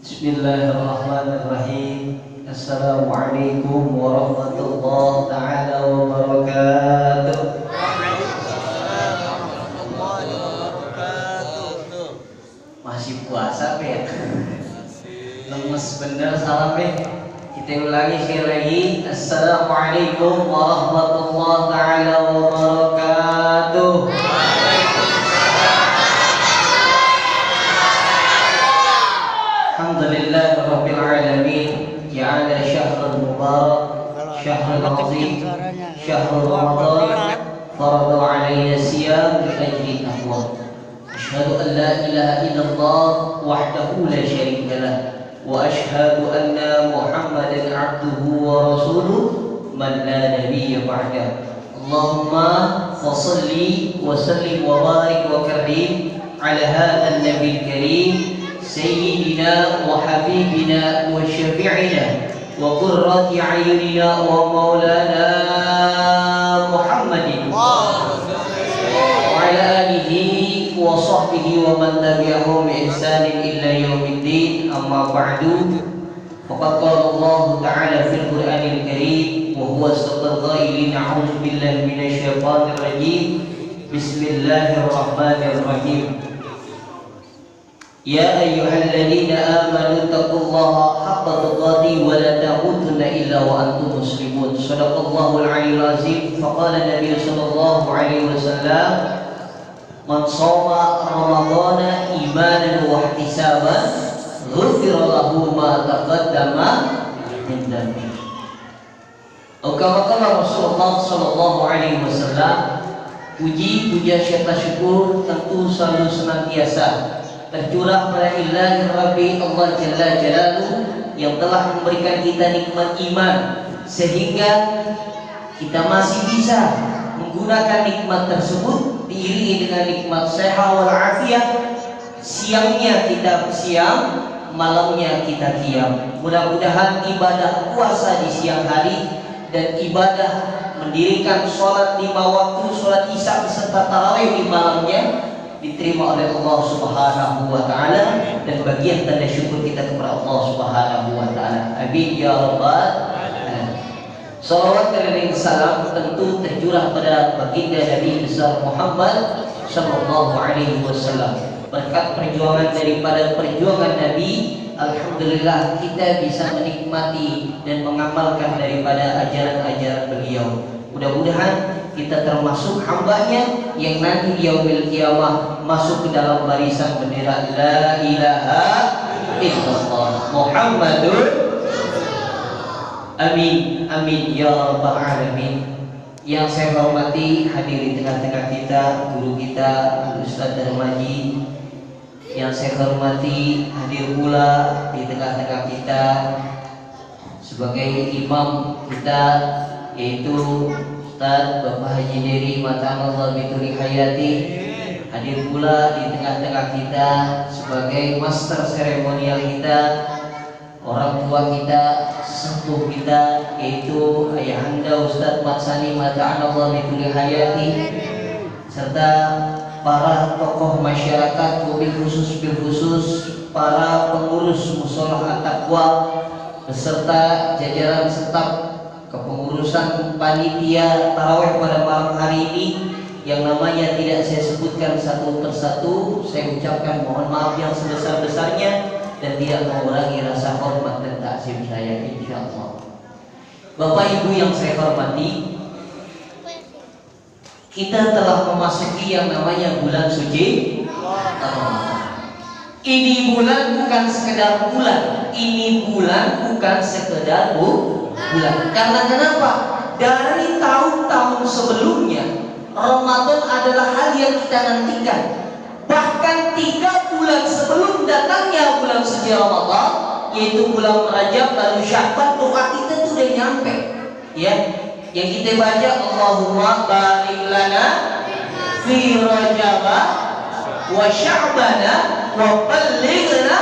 Bismillahirrahmanirrahim. Assalamualaikum warahmatullahi taala wabarakatuh. Masih puasa ya? Lemes bener salam deh. Kita ulangi sekali lagi. Assalamualaikum warahmatullahi taala wabarakatuh. Alhamdulillah Rabbil Alamin. Ja'ala syahrul mubarak syahrul azim syahrul ramadan farada alayna siyam li ajli taqwa. Asyhadu an la ilaha illallah wahdahu la syarika lah wa asyhadu anna Muhammadan abduhu wa rasuluh man la nabiyya ba'dah. Allahumma fassalli wa sallim wa barik wa karim ala hadha an-nabiyil karim سيدنا وحبيبنا وشفيعنا وقرة أعيننا ومولانا محمد وعلى آله وصحبه ومن تبعهم بإحسان إلى يوم الدين. أما بعد فقد قال الله تعالى في القرآن الكريم وهو أصدق القائلين أعوذ بالله من الشيطان الرجيم بسم الله الرحمن الرحيم. يا أيها الذين آمنوا اتقوا الله حق تقاته ولا تموتن إلا وأنتم مسلمون. صدق الله العلي العظيم. فقال النبي صلى الله عليه وسلم من صام رمضان إيمانا واحتسابا غفر له ما تقدم من ذنبه. Atau kata Rasulullah sallallahu alaihi wasallam, puji puja syukur syukur tentu selalu senantiasa tercurah pada Ilahi Rabbi Allah Jalla Jalaluhu yang telah memberikan kita nikmat iman sehingga kita masih bisa menggunakan nikmat tersebut diiringi dengan nikmat sehat wal afiat. Siangnya kita siang, malamnya kita qiyam. Mudah-mudahan ibadah puasa di siang hari dan ibadah mendirikan sholat 5 waktu, sholat isya beserta tarawih di malamnya diterima oleh Allah Subhanahu wa taala dan bagian tanda syukur kita kepada Allah Subhanahu wa taala. Amin ya rabbal alamin. Salawat dan salam tentu tercurah pada baginda Nabi besar Muhammad sallallahu alaihi wasallam. Berkat perjuangan daripada perjuangan Nabi, alhamdulillah kita bisa menikmati dan mengamalkan daripada ajaran-ajaran beliau. Mudah-mudahan kita termasuk hambanya yang nanti di yaumil qiyamah masuk ke dalam barisan bendera la ilaha illallah Muhammadur. Amin amin ya rabbal alamin. Yang saya hormati hadir di tengah-tengah kita guru kita Ustaz Darmaji. Yang saya hormati hadir pula di tengah-tengah kita sebagai imam kita yaitu Ustaz Bapak Haji Deri Mata'allah Bituli Hayati. Hadir pula di tengah-tengah kita sebagai master seremonial kita, orang tua kita, sepuh kita yaitu Ayahanda Ustaz Matsani Mata'allah Bituli Hayati, serta para tokoh masyarakat bil khusus para pengurus Musholah At-Taqwa beserta jajaran staf kepengurusan panitia tarawih pada malam hari ini yang namanya tidak saya sebutkan satu persatu. Saya ucapkan mohon maaf yang sebesar-besarnya dan tidak mengurangi rasa hormat dan takzim saya insyaallah. Bapak Ibu yang saya hormati, kita telah memasuki yang namanya bulan suci Ramadan. Ini bulan bukan sekedar bulan, ini bulan bukan sekedar bulan. Karena kenapa? Dari tahun-tahun sebelumnya Ramadan adalah hal yang kita nantikan. Bahkan 3 bulan sebelum datangnya bulan suci Ramadan, yaitu bulan Rajab lalu Sya'ban, doa kita tuh udah nyampe. Ya, yang kita baca Allahumma barik lana fi Rajab wa Sya'bana wa ballighna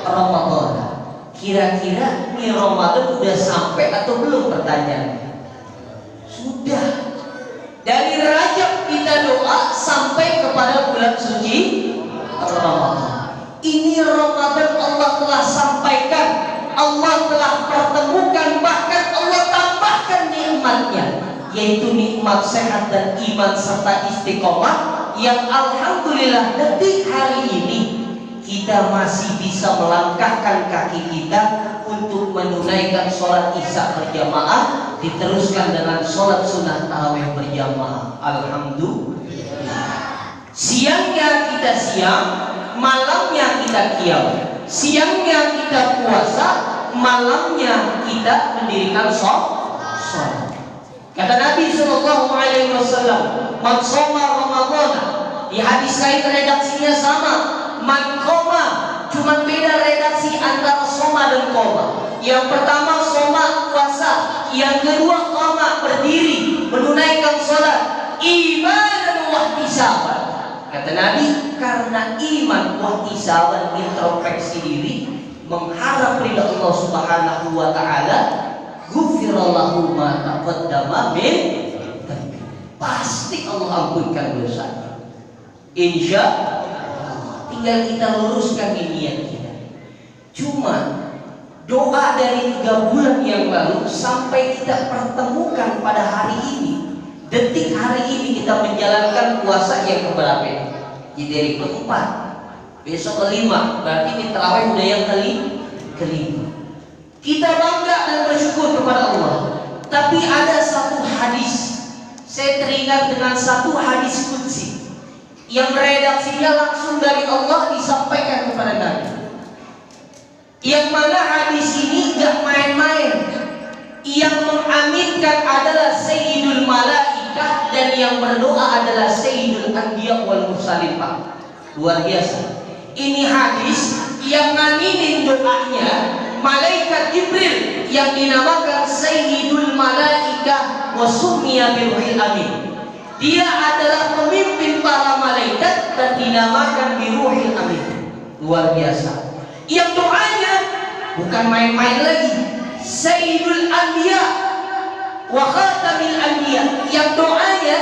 Ramadan. Kira-kira ini Ramadan udah sampai atau belum pertanyaannya? Sudah. Dari Rajab kita doa sampai kepada bulan suci Ramadan. Ini Ramadan Allah Allah telah sampaikan, Allah telah pertemukan, bahkan Allah tambahkan nikmatnya, yaitu nikmat sehat dan iman serta istiqomah, yang alhamdulillah detik hari ini kita masih bisa melangkahkan kaki kita untuk menunaikan sholat isya berjamaah, diteruskan dengan sholat sunnah tarawih berjamaah. Alhamdulillah. Siangnya kita siang, malamnya kita qiyam. Siangnya kita puasa, malamnya kita mendirikan sholat. Kata Nabi Sallallahu Alaihi Wasallam, "Man shoma Ramadan." Di hadis lain redaksinya sama, "Man qoma." Cuman beda redaksi antara shoma dan qoma. Yang pertama shoma puasa, yang kedua qoma berdiri menunaikan sholat, imanan wa ihtisaban. Kata Nabi, karena iman wahtisaban, introspeksi diri, mengharap ridha Allah Subhanahu wa taala, ghufirallahu ma taqaddama min dhanbi. Pasti Allah ampunkan dosanya. Insya Allah. Tinggal kita luruskan niat kita. Cuma doa dari 3 bulan yang lalu sampai kita pertemukan pada hari ini, detik hari ini kita menjalankan puasa yang keberapa? Jadi dari keempat, besok kelima, berarti ini tarawih udah yang kelima. Kita bangga dan bersyukur kepada Allah. Tapi ada satu hadis, saya teringat dengan satu hadis qudsi yang redaksinya langsung dari Allah disampaikan kepada Nabi. Yang mana hadis ini gak main-main. Yang mengaminkan adalah Sayyidul Malaikah, dan yang berdoa adalah Sayyidul Anbiya wal Mursalin, Pak. Luar biasa. Ini hadis yang ngaminin doanya Malaikat Jibril yang dinamakan Sayyidul Malaikah wa summiya bil Ruhil Amin. Dia adalah pemimpin para malaikat dan dinamakan bi Ruhil Amin. Luar biasa. Yang doanya bukan main-main lagi. Sayyidul Anbiya wa Khatamil Anbiya, yang doanya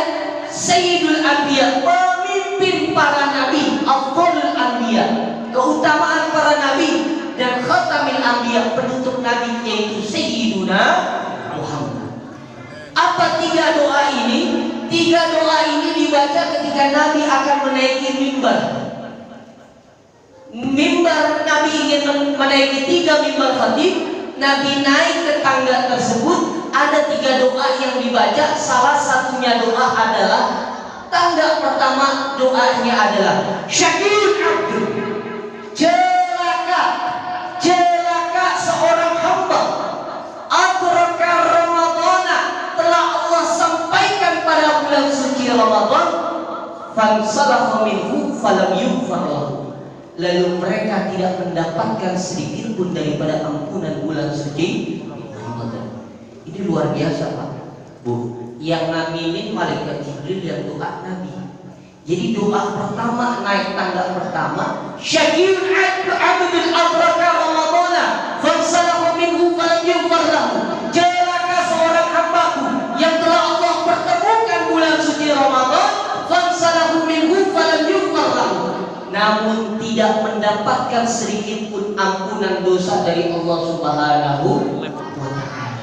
Sayyidul Anbiya, pemimpin para nabi, Afdhalul Anbiya, keutamaan para nabi, dan Khatamil Anbiya, penutup nabi, yaitu Sayyiduna Muhammad. Apa 3 doa ini? 3 doa ini dibaca ketika Nabi akan menaiki mimbar. Mimbar Nabi ingin menaiki 3 mimbar khatib. Nabi naik ke tangga tersebut, ada 3 doa yang dibaca. Salah satunya doa adalah, tangga pertama doanya adalah syakir abdul, celaka seorang hamba, adraka Ramadana, telah Allah sampaikan pada bulan suci Ramadan, fansalakha minhu falam yughfar lahu, lalu mereka tidak mendapatkan sedikit pun daripada ampunan bulan suci Ramadan. Ini luar biasa, Pak, Bu. Yang ngaminin malaikat Jibril yang doa Nabi. Jadi doa pertama naik tangga pertama, syakirun abdul adraka Ramadana fansalakha minhu falam yughfar lahu, celaka seorang hambaku yang telah Allah pertemukan bulan suci Ramadan, fansalakha minhu falam yughfar lahu, namun tidak mendapatkan sedikit pun ampunan dosa dari Allah Subhanahu wa ta'ala.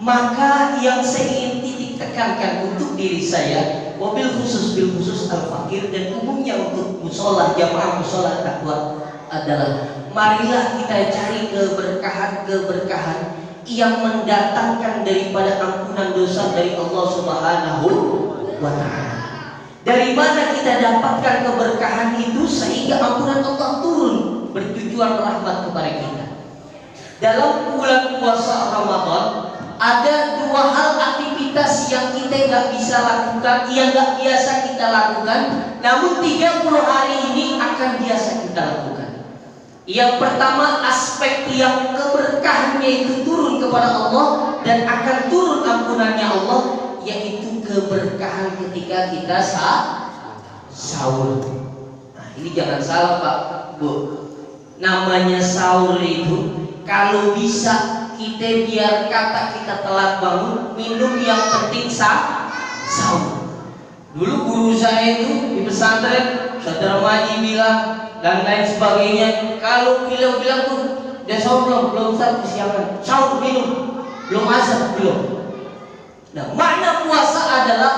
Maka yang saya ingin titik tekankan untuk diri saya, wabil khusus bil khusus al-fakir, dan umumnya untuk musola jamaah musola takwa, adalah marilah kita cari keberkahan yang mendatangkan daripada ampunan dosa dari Allah Subhanahu wa ta'ala. Dari mana kita dapatkan keberkahan itu sehingga ampunan Allah turun bertujuan rahmat kepada kita? Dalam bulan puasa Ramadan ada 2 hal aktivitas yang kita nggak bisa lakukan, yang nggak biasa kita lakukan, namun 30 hari ini akan biasa kita lakukan. Yang pertama, aspek yang keberkahannya itu turun kepada Allah dan akan turun ampunannya Allah, yaitu keberkahan ketika kita sahur. Nah, ini jangan salah, Pak, Bu. Namanya sahur itu kalau bisa kita biar kata kita telat bangun, minum yang penting sahur. Dulu guru saya itu di pesantren, Saudara Maji bilang, dan lain sebagainya. Kalau bilang tuh dia sahur belum Ustaz, persiapan sahur belum azan belum. Nah, makna puasa adalah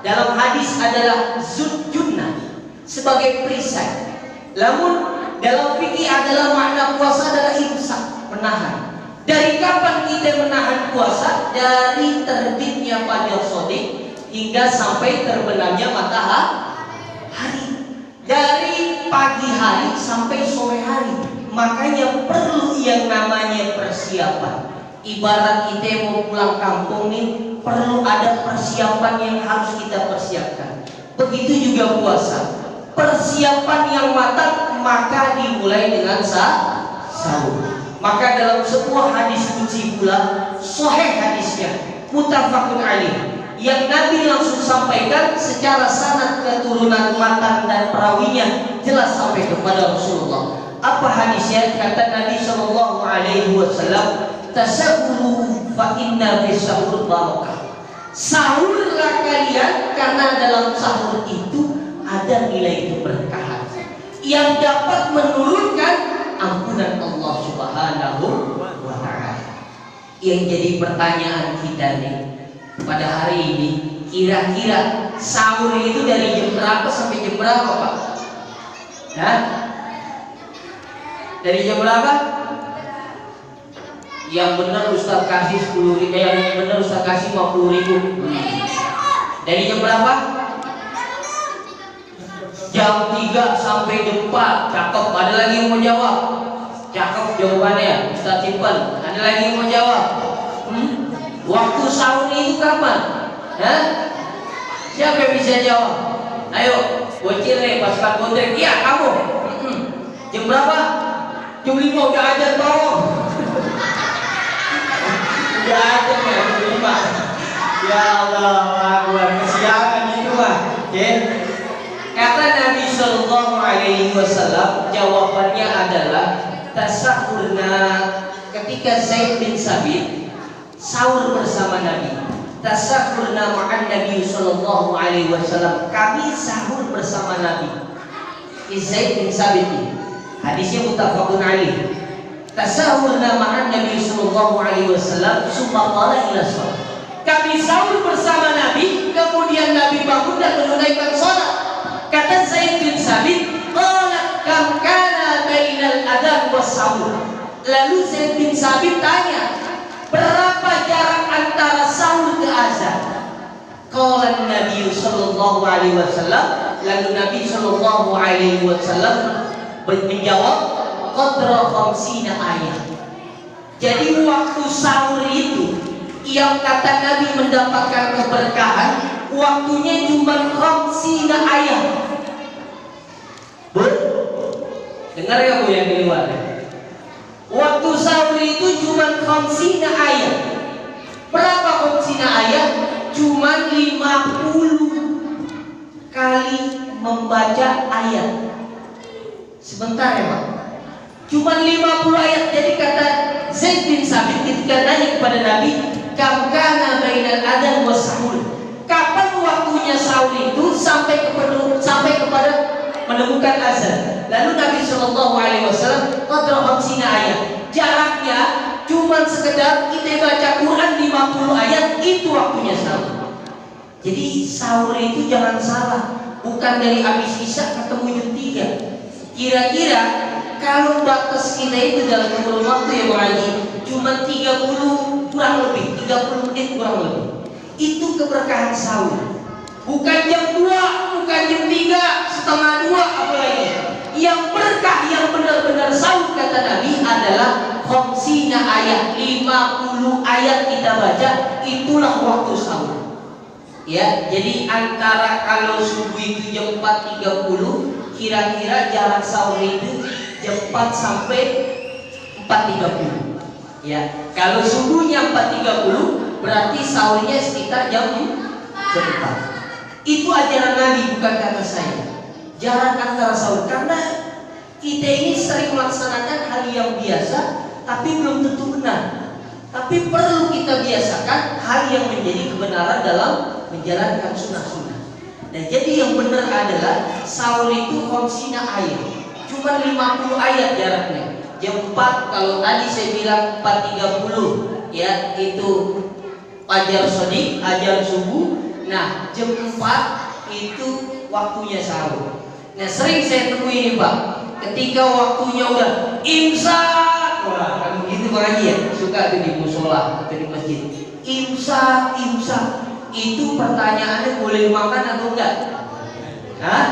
dalam hadis adalah zujunnah, sebagai perisai. Namun dalam fikih adalah makna puasa adalah imsak, menahan. Dari kapan kita menahan puasa? Dari terbitnya fajar shadiq hingga sampai terbenamnya matahari. Dari pagi hari sampai sore hari. Makanya perlu yang namanya persiapan. Ibarat kita mau pulang kampung nih, perlu ada persiapan yang harus kita persiapkan. Begitu juga puasa. Persiapan yang matang maka dimulai dengan sahur. Maka dalam sebuah hadis qudsi pula, sahih hadisnya, muttafaqun alaih, yang Nabi langsung sampaikan secara sanad keturunan matan dan perawinya jelas sampai kepada Rasulullah. Apa hadisnya? Kata Nabi sallallahu alaihi wasallam, tasawwuru fa inna fi sahur barakah. Sahurlah kalian karena dalam sahur itu ada nilai keberkahan yang dapat menurunkan ampunan Allah Subhanahu wa ta'ala. Yang jadi pertanyaan kita nih pada hari ini, kira-kira sahur itu dari jam berapa sampai jam berapa, Pak? Hah? Dari jam berapa? Yang benar Ustaz kasih 10.000, yang benar Ustaz kasih 50.000. Dari jam berapa? Jam 3 sampai jam 4. Cakep. Ada lagi yang mau jawab? Cakep jawabannya, Ustaz simpan. Ada lagi yang mau jawab? Waktu sahur itu kapan? Hah? Siapa yang bisa jawab? Ayo, bocil nih, pasukan kontrek. Iya, kamu. Jam berapa? Jam 5 udah aja, tolong. Udah aja ya, jam 5. Ya Allah, Akbar, kesiangan itu mah. Oke. Kata Nabi Sallallahu Alaihi Wasallam, jawabannya adalah tasahurna. Ketika Zaid bin Sabit sahur bersama Nabi, tasahurna ma'an Nabi Sallallahu Alaihi Wasallam, kami sahur bersama Nabi. Zaid bin Sabit ini hadisnya muttafaqun alaih. Tasahurna ma'an Nabi Sallallahu Alaihi Wasallam, summa qala ila shalah. Kami sahur bersama Nabi, kemudian Nabi bangun dan menunaikan salat. Kata Zaid bin Sabit, qala kam kana bainal adzan was sahur. Lalu Zaid bin Sabit tanya, berapa jarak antara sahur ke azan? Qala Nabi sallallahu alaihi wasallam, lalu Nabi sallallahu alaihi wasallam menjawab, qadra 50 ayat. Jadi waktu sahur itu yang kata Nabi mendapatkan keberkahan, waktunya cuma 50 ayat. Bu, dengar ya Bu yang di luar. Waktu sahur itu cuma 50 ayat. Berapa 50 ayat? Cuma 50 kali membaca ayat. Sebentar ya Pak. Cuma 50 ayat. Jadi kata Zaid bin Sabit ketika nanya kepada Nabi, kam kana bainal adzan was sahur. Kapan waktunya sahur itu sampai kepada menemukan azan? Lalu Nabi Shallallahu Alaihi Wasallam qadra 50 ayat. Jaraknya cuma sekedar kita baca Quran 50 ayat, itu waktunya sahur. Jadi sahur itu jangan salah, bukan dari habis isya ketemu jam 3. Kira-kira kalau batas kita itu dalam kurun waktu yang mengaji cuma 30 kurang lebih, 30 menit kurang lebih. Itu keberkahan sahur. Bukan jam 2, bukan jam 3, setengah 2 apalagi. Yang berkah, yang benar-benar sahur kata Nabi adalah 50 ayat, 50 ayat kita baca, itulah waktu sahur. Ya, jadi antara kalau subuh itu jam 4.30, kira-kira jarak sahur itu jam 4 sampai 4.30. Ya, kalau subuhnya 4.30, berarti sahurnya sekitar jam 4. Itu ajaran Nabi, bukan kata saya. Jarak antara sahur, karena kita ini sering melaksanakan hal yang biasa tapi belum tentu benar. Tapi perlu kita biasakan hal yang menjadi kebenaran dalam menjalankan sunnah-sunnah. Nah, jadi yang benar adalah sahur itu 50 ayat. cuma 50 ayat jaraknya. Jam 4 kalau tadi saya bilang 4.30 ya itu fajar shadiq, azan subuh. Nah, jam 4 itu waktunya sahur. Nah, sering saya temui ini Pak, ketika waktunya udah imsak, wah kan begitu Pak Haji ya, suka tuh di musola atau di masjid. Imsak, imsak, itu pertanyaannya boleh makan atau enggak? Hah?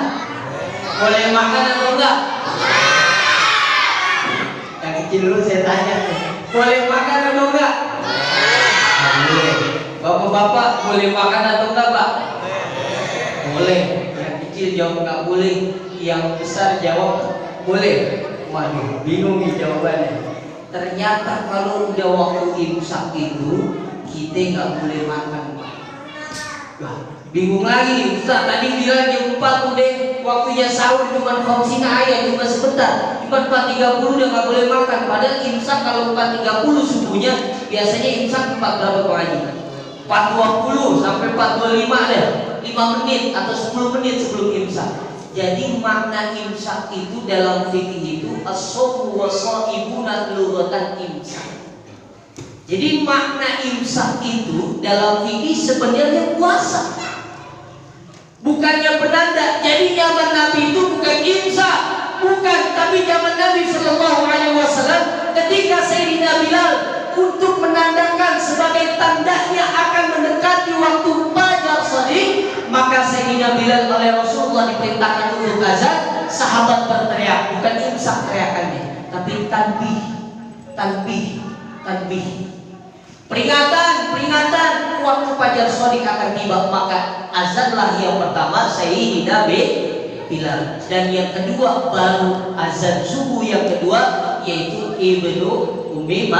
Boleh makan atau enggak? Yang kecil dulu saya tanya, boleh makan atau enggak? Boleh. Bapak-bapak boleh makan atau enggak Pak? Boleh. Yang kecil jawab enggak boleh, yang besar jawab boleh. Waduh, bingung nih jawabannya. Ternyata kalau udah waktu imsak itu kita nggak boleh makan Pak. Wah, bingung lagi nih Ustaz, tadi bilang jam 4 udah waktunya sahur cuma khamsina ayat, cuma sebentar, cuma 4.30 udah nggak boleh makan. Padahal imsak kalau 4.30 subuhnya biasanya imsak 4 berapa Pak Haji? 4.20 sampai 4.25 deh, 5 menit atau 10 menit sebelum imsak. Jadi makna imsak itu dalam fikih itu as-shawmu wa shaibuna lughatan imsak. Jadi makna imsak itu dalam fikih sebenarnya puasa, bukannya penanda. Jadi zaman Nabi itu bukan imsak, bukan, tapi zaman Nabi Shallallahu Alaihi Wasallam ketika Sayyidina Bilal untuk menandakan sebagai tandanya akan mendekati waktu fajar shadiq, maka Sayyidina Bilal oleh Rasulullah diperintahkan untuk azan. Sahabat berteriak, bukan imsak teriakannya, tapi tanbih, tanbih, tanbih. Peringatan, peringatan waktu fajar shadiq akan tiba. Maka azanlah yang pertama Sayyidina Bilal, dan yang kedua baru azan subuh yang kedua yaitu Ibnu Ummi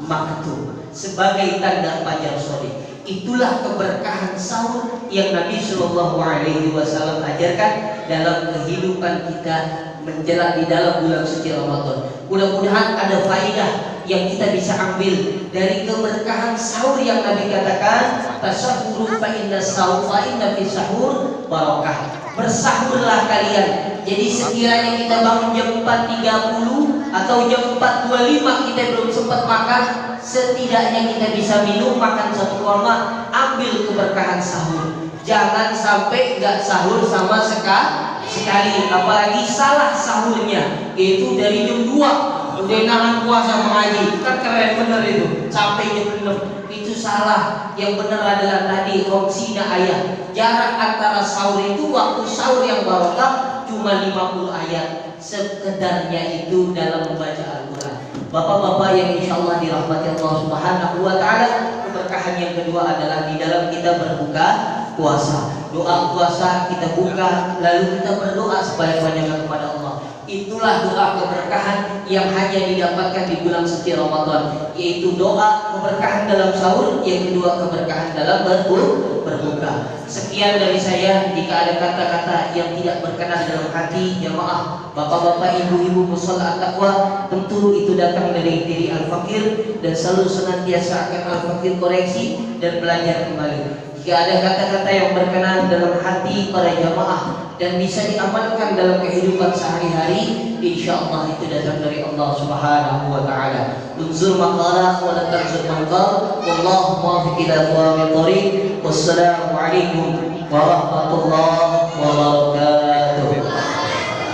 Maktum sebagai tanda fajar shadiq. Itulah keberkahan sahur yang Nabi Shallallahu Alaihi Wasallam ajarkan dalam kehidupan kita menjelang di dalam bulan suci Ramadan. Mudah-mudahan ada faedah yang kita bisa ambil dari keberkahan sahur yang Nabi katakan, tasahuru fa inna sahur fa inna fi sahur barakah. Bersahurlah kalian. Jadi sekiranya kita bangun jam 4.30 atau jam 4.25 kita belum sempat makan, setidaknya kita bisa minum, makan satu kurma, ambil keberkahan sahur. Jangan sampai nggak sahur sama sekali, apalagi salah sahurnya, yaitu dari jam 2 udah nahan puasa mengaji, kan keren bener itu, sampai jam 6 itu salah. Yang benar adalah tadi khamsina ayat. Jarak antara sahur itu, waktu sahur yang barokah cuma 50 ayat, sekedarnya itu dalam membaca Al-Quran. Bapak-bapak yang insya Allah dirahmati Allah Subhanahu wa Ta'ala, keberkahan yang kedua adalah di dalam kita berbuka puasa. Doa puasa kita buka, lalu kita berdoa sebanyak-banyaknya kepada Allah. Itulah doa keberkahan yang hanya didapatkan di bulan suci Ramadan, yaitu doa keberkahan dalam sahur, yang kedua keberkahan dalam berbuka. Sekian dari saya. Jika ada kata-kata yang tidak berkenan dalam hati jamaah, bapak-bapak, ibu-ibu mushola at-taqwa, tentu itu datang dari diri Al-Fakir, dan selalu senantiasa akan Al-Fakir koreksi dan belajar kembali. Jika ada kata-kata yang berkenan dalam hati para jamaah dan bisa diamalkan dalam kehidupan sehari-hari, insya Allah itu datang dari Allah Subhanahu wa Ta'ala. Unzur maqala wa la tanzur manqal, wallahu muwaffiq ila aqwamit thoriq. Wassalamu alaikum warahmatullahi wabarakatuh.